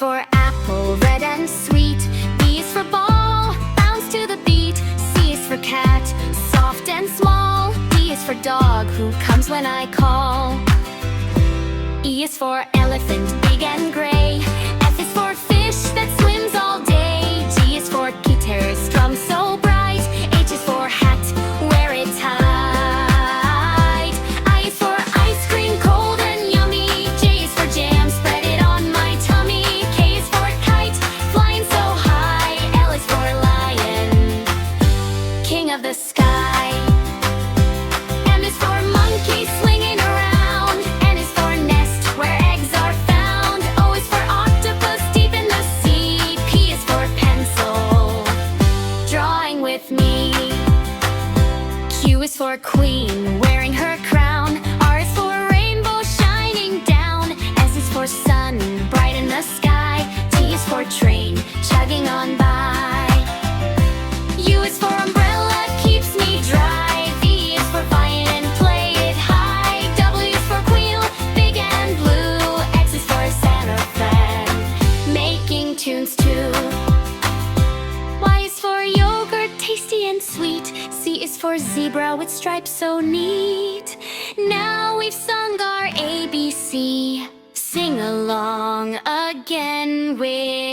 for apple, red and sweet. B is for ball, bounce to the beat. C is for cat, soft and small. D is for dog, who comes when I call. E is for elephant, big and gray. F is for fish that swims all day. G is for guitar, strum so bright. H is for hat, wear it tight. I is for ice cream, cold and yummy. J is for jam, spread it on my tummy. K is for kite, flying so high. L is for lion, king of the sky. M is for monkey, slinging around. N is for nest, where eggs are found. O is for octopus, deep in the sea. P is for pencil, drawing with me. Q is for queen, wearing her crown. R is for rainbow, shining down. S is for sun, bright in the sky. T is for train, chugging on by. U is for umbrella, keeps me dry. V is for violin, play it high. W is for wheel, big and blue. X is for Santa Fe, making tunes too. Y is for yogurt, tasty and sweet. Z is for zebra with stripes so neat. Now we've sung our ABC. Sing along again with